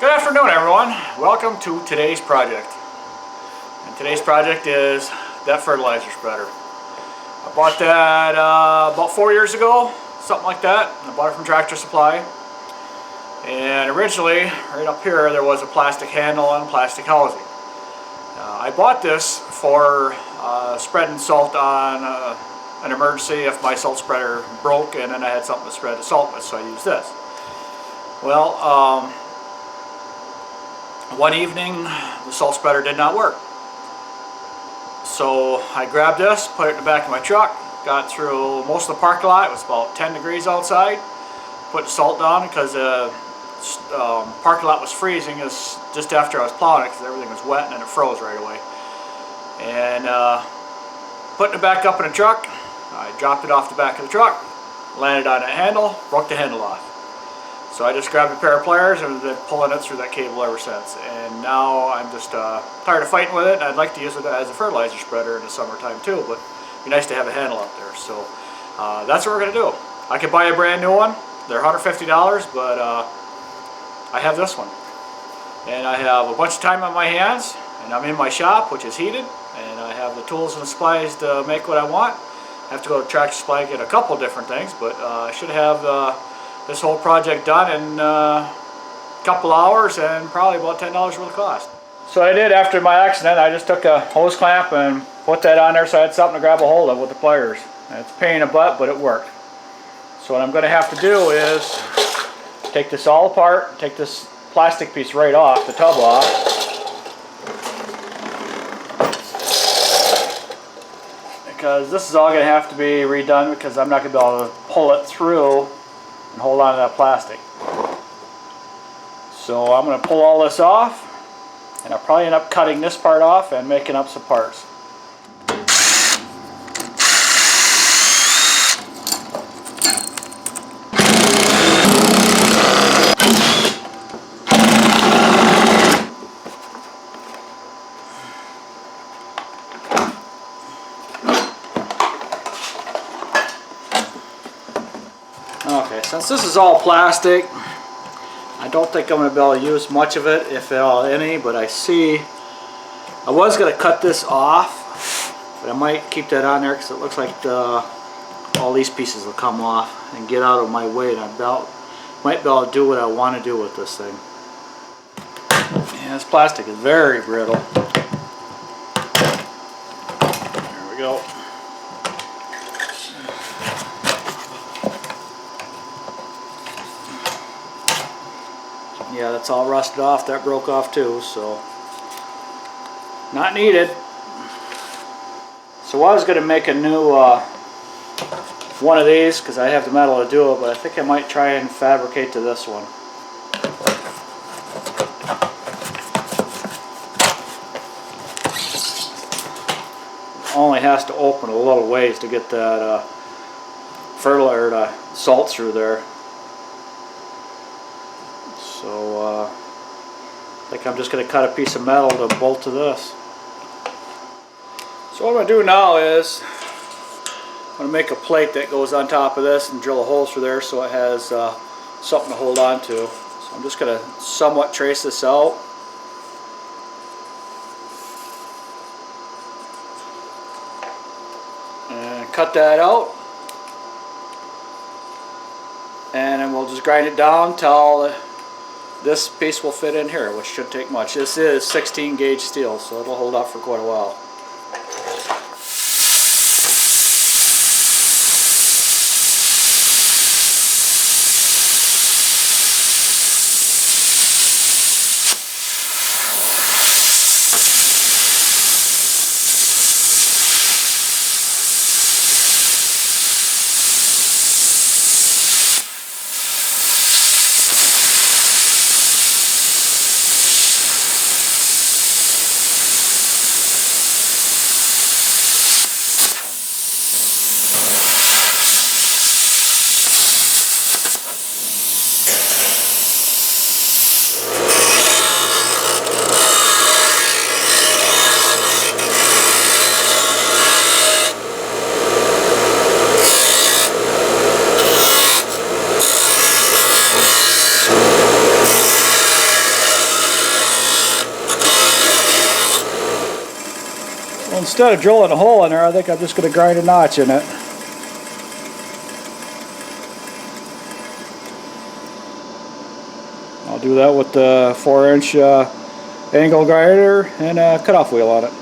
Good afternoon, everyone. Welcome to today's project. And today's project is that fertilizer spreader. I bought that about 4 years ago, something like that. I bought it from Tractor Supply. And originally, right up here, there was a plastic handle and plastic housing. I bought this for spreading salt on an emergency if my salt spreader broke and then I had something to spread the salt with, so I used this. Well, one evening the salt spreader did not work. So I grabbed this, put it in the back of my truck, got through most of the parking lot. It was about 10 degrees outside. Put the salt down because the parking lot was freezing just after I was plowing it because everything was wet and then it froze right away. And putting it back up in the truck, I dropped it off the back of the truck, landed on that handle, broke the handle off. So I just grabbed a pair of pliers and been pulling it through that cable ever since. And now I'm just tired of fighting with it, and I'd like to use it as a fertilizer spreader in the summertime too, but it'd be nice to have a handle up there. So that's what we're going to do. I could buy a brand new one. They're $150, but I have this one. And I have a bunch of time on my hands, and I'm in my shop, which is heated, and I have the tools and supplies to make what I want. I have to go to Tractor Supply and get a couple different things, but I should have this whole project done in a couple hours and probably about $10 worth of cost. So I did after my accident. I just took a hose clamp and put that on there so I had something to grab a hold of with the pliers. And it's a pain in the butt, but it worked. So what I'm going to have to do is take this all apart, take this plastic piece right off, the tub off. Because this is all going to have to be redone because I'm not going to be able to pull it through and hold on to that plastic. So I'm going to pull all this off, and I'll probably end up cutting this part off and making up some parts. Okay, since this is all plastic, I don't think I'm going to be able to use much of it, if at all any, but I was going to cut this off, but I might keep that on there because it looks like all these pieces will come off and get out of my way, and I might be able to do what I want to do with this thing. Yeah, this plastic is very brittle. There we go. Yeah, that's all rusted off. That broke off too, so not needed. So I was going to make a new one of these because I have the metal to do it, but I think I might try and fabricate to this one. It only has to open a little ways to get that fertilizer, the salt through there. So I think I'm just going to cut a piece of metal to bolt to this. So what I'm going to do now is I'm going to make a plate that goes on top of this and drill a hole through there so it has something to hold on to. So I'm just going to somewhat trace this out. And cut that out. And then we'll just grind it down till this piece will fit in here, which shouldn't take much. This is 16 gauge steel, so it'll hold up for quite a while. instead of drilling a hole in there, I think I'm just going to grind a notch in it. I'll do that with the 4-inch angle grinder and a cutoff wheel on it.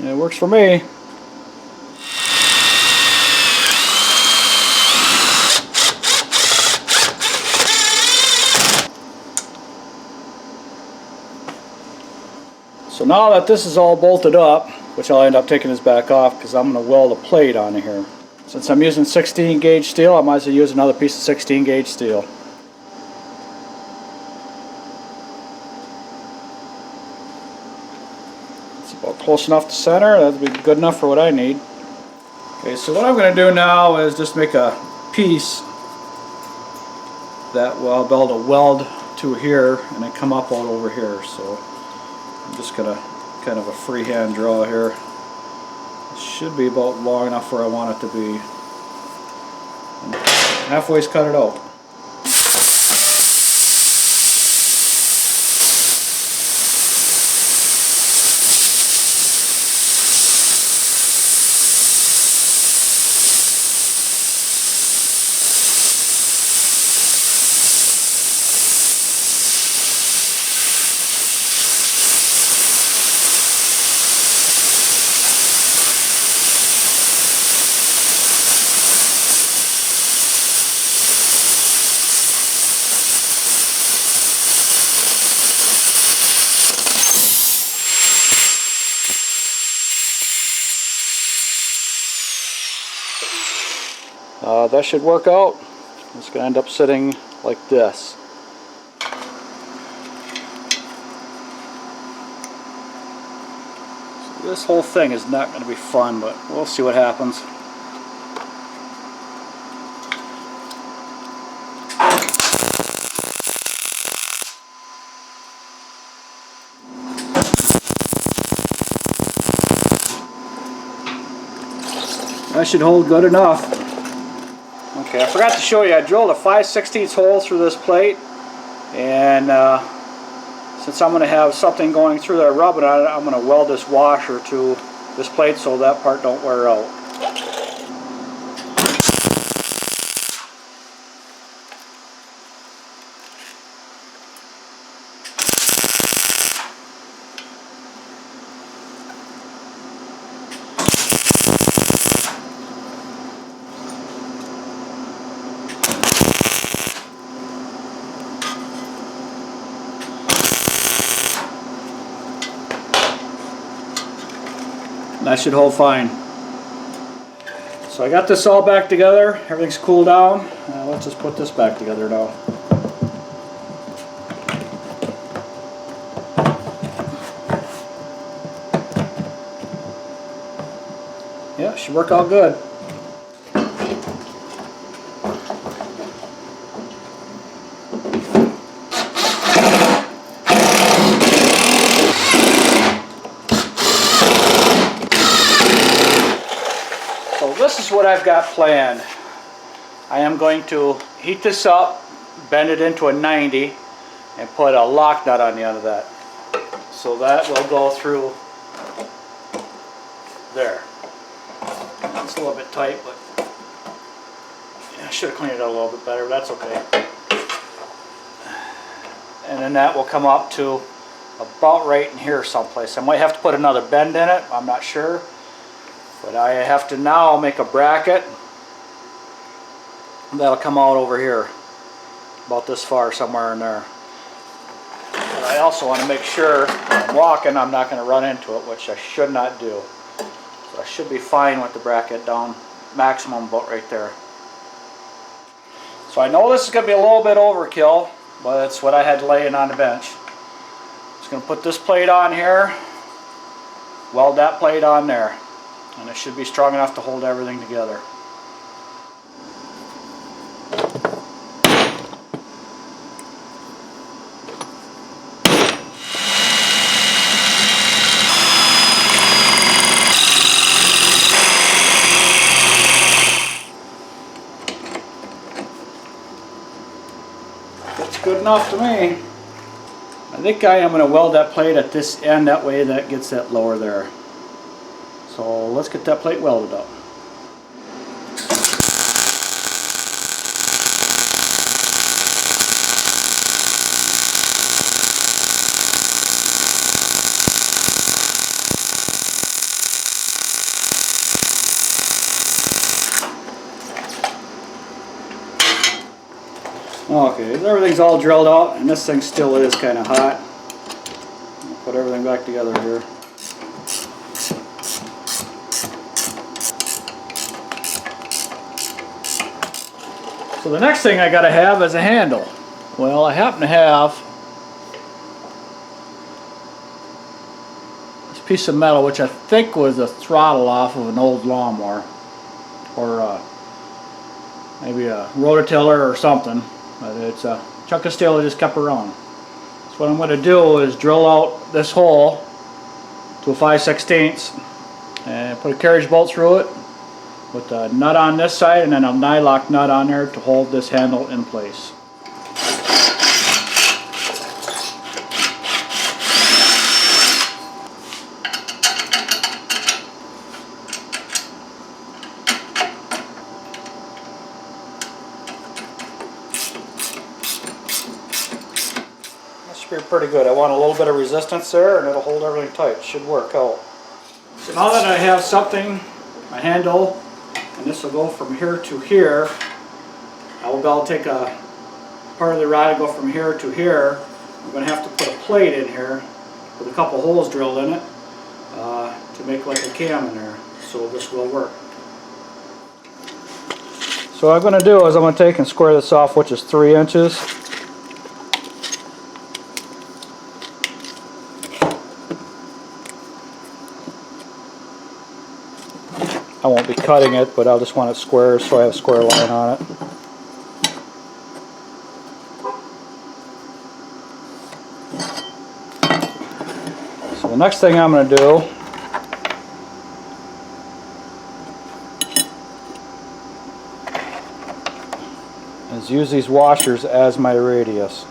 It works for me. So now that this is all bolted up, which I'll end up taking this back off because I'm going to weld a plate onto here. Since I'm using 16 gauge steel, I might as well use another piece of 16 gauge steel. Close enough to center, that'd be good enough for what I need. Okay, so what I'm going to do now is just make a piece that I'll be able to weld to here and then come up out over here. So I'm just going to kind of a freehand draw here. It should be about long enough where I want it to be. And halfway's cut it out. That should work out. It's going to end up sitting like this. So this whole thing is not going to be fun, but we'll see what happens. That should hold good enough. Okay, I forgot to show you, I drilled a 5/16 hole through this plate, and since I'm going to have something going through there rubbing on it, I'm going to weld this washer to this plate so that part don't wear out. That should hold fine. So I got this all back together, everything's cooled down. Let's just put this back together now. Yeah, it should work out good. This is what I've got planned. I am going to heat this up, bend it into a 90, and put a lock nut on the end of that. So that will go through there. It's a little bit tight, but I should have cleaned it out a little bit better, but that's okay. And then that will come up to about right in here someplace. I might have to put another bend in it, I'm not sure. But I have to now make a bracket that'll come out over here, about this far, somewhere in there. But I also want to make sure when I'm walking I'm not going to run into it, which I should not do. So I should be fine with the bracket down maximum about right there. So I know this is going to be a little bit overkill, but it's what I had laying on the bench. Just going to put this plate on here, weld that plate on there. and it should be strong enough to hold everything together. That's good enough to me. I think I am going to weld that plate at this end, that way that gets that lower there. So let's get that plate welded up. Okay, everything's all drilled out, and this thing still is kind of hot. I'll put everything back together here. So the next thing I gotta have is a handle. Well, I happen to have this piece of metal, which I think was a throttle off of an old lawnmower, or maybe a rototiller or something. But it's a chunk of steel that just kept around. So what I'm going to do is drill out this hole to a 5/16 and put a carriage bolt through it with a nut on this side and then a nylock nut on there to hold this handle in place. Pretty good. I want a little bit of resistance there and it'll hold everything tight. It should work out. So now that I have something, a handle, and this will go from here to here, I'll take a part of the rod and go from here to here. I'm going to have to put a plate in here with a couple holes drilled in it to make like a cam in there, so this will work. So what I'm going to do is I'm going to take and square this off, which is 3 inches. I won't be cutting it, but I'll just want it square so I have a square line on it. So the next thing I'm going to do is use these washers as my radius.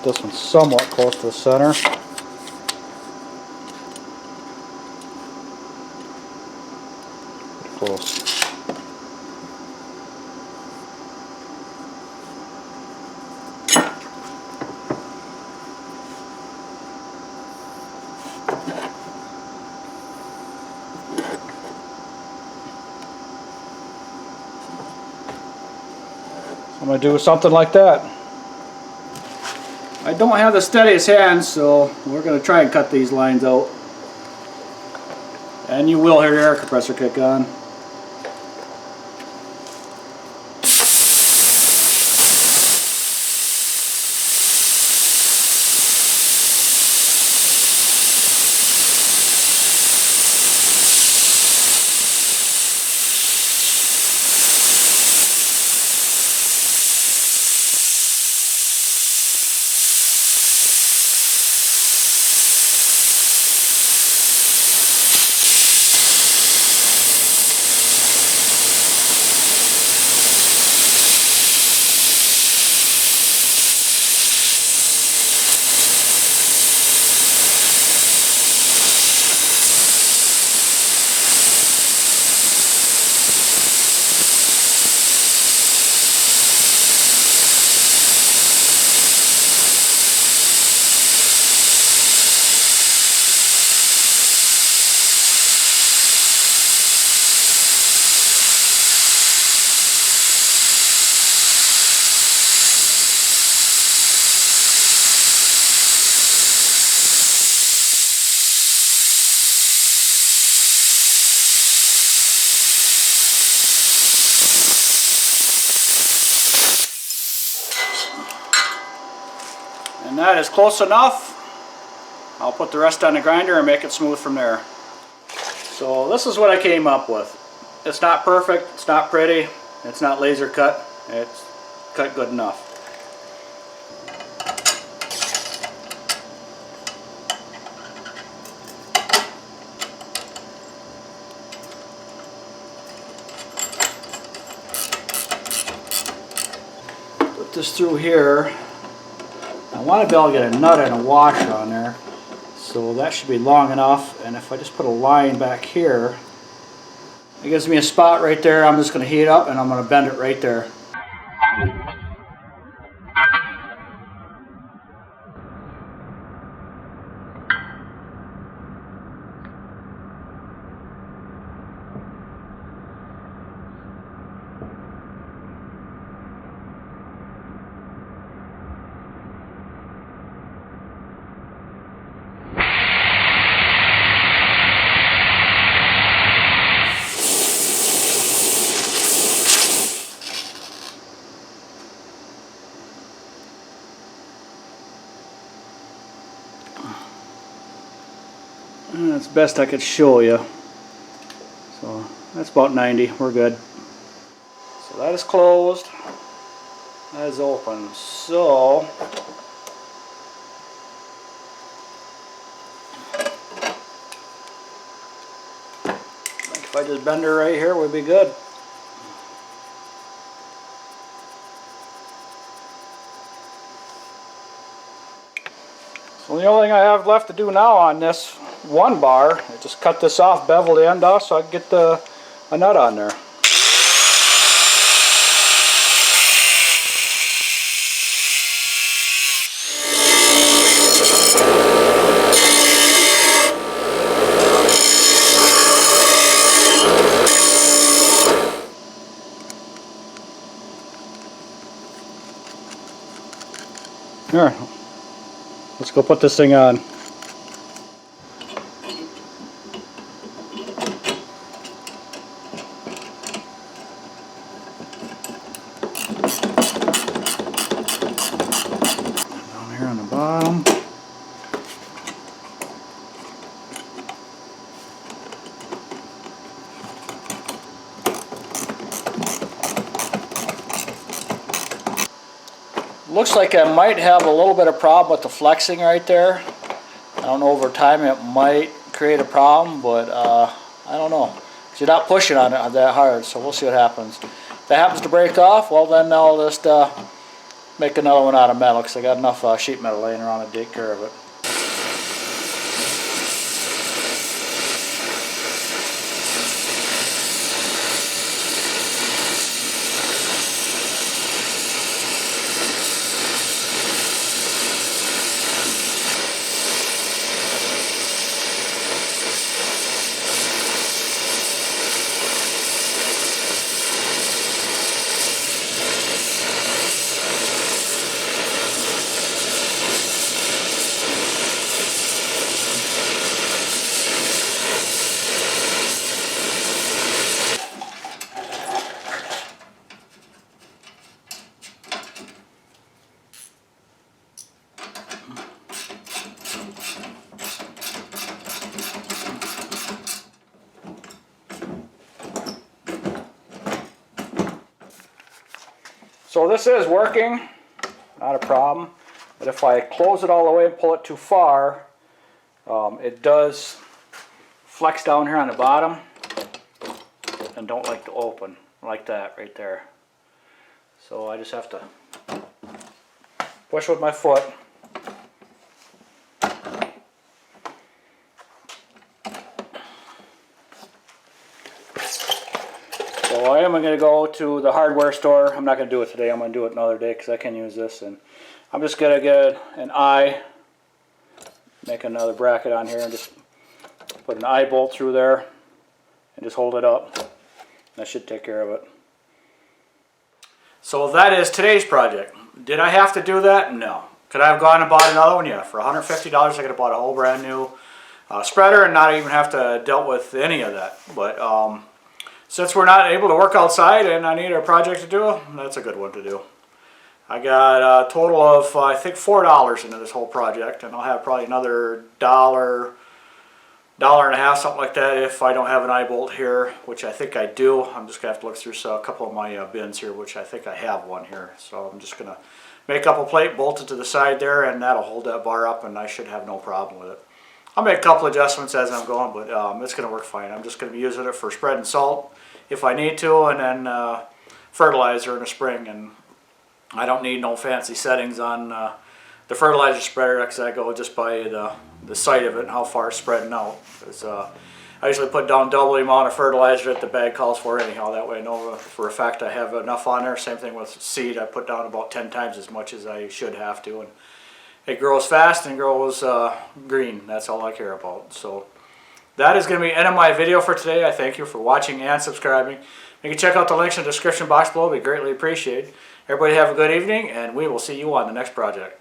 This one's somewhat close to the center. Close. So I'm going to do something like that. I don't have the steadiest hands, so we're going to try and cut these lines out. And you will hear the air compressor kick on. And that is close enough. I'll put the rest on the grinder and make it smooth from there. So this is what I came up with. It's not perfect, it's not pretty, it's not laser cut, it's cut good enough. Put this through here. I want to be able to get a nut and a washer on there, so that should be long enough. And if I just put a line back here, it gives me a spot right there. I'm just going to heat it up and I'm going to bend it right there. That's best I could show you. So that's about 90. We're good. So that is closed. That is open. So if I just bend her right here, we'll be good. So the only thing I have left to do now on this one bar, I just cut this off, bevel the end off so I can get a nut on there. Here, let's go put this thing on. Down here on the bottom. Looks like I might have a little bit of problem with the flexing right there. I don't know, over time it might create a problem, but I don't know. 'Cause you're not pushing on it that hard, so we'll see what happens. If that happens to break off, well then I'll just make another one out of metal, because I got enough sheet metal laying around to take care of it. So this is working, not a problem, but if I close it all the way and pull it too far, it does flex down here on the bottom and don't like to open like that right there. So I just have to push with my foot. So I am going to go to the hardware store. I'm not going to do it today. I'm going to do it another day because I can use this. And I'm just going to get an eye, make another bracket on here, and just put an eye bolt through there and just hold it up. That should take care of it. So that is today's project. Did I have to do that? No. Could I have gone and bought another one? Yeah. For $150 I could have bought a whole brand new spreader and not even have to dealt with any of that. But since we're not able to work outside and I need a project to do, that's a good one to do. I got a total of I think $4 into this whole project, and I'll have probably another $1, $1.50, something like that if I don't have an eye bolt here, which I think I do. I'm just gonna have to look through a couple of my bins here, which I think I have one here. So I'm just gonna make up a plate, bolt it to the side there, and that'll hold that bar up, and I should have no problem with it. I'll make a couple adjustments as I'm going, but it's going to work fine. I'm just going to be using it for spreading salt if I need to, and then fertilizer in the spring. And I don't need no fancy settings on the fertilizer spreader, because I go just by the sight of it and how far it's spreading out. I usually put down double the amount of fertilizer that the bag calls for anyhow. That way I know for a fact I have enough on there. Same thing with seed. I put down about 10 times as much as I should have to. And it grows fast and grows green. That's all I care about. So that is going to be the end of my video for today. I thank you for watching and subscribing. You can check out the links in the description box below. It'd be greatly appreciated. Everybody have a good evening, and we will see you on the next project.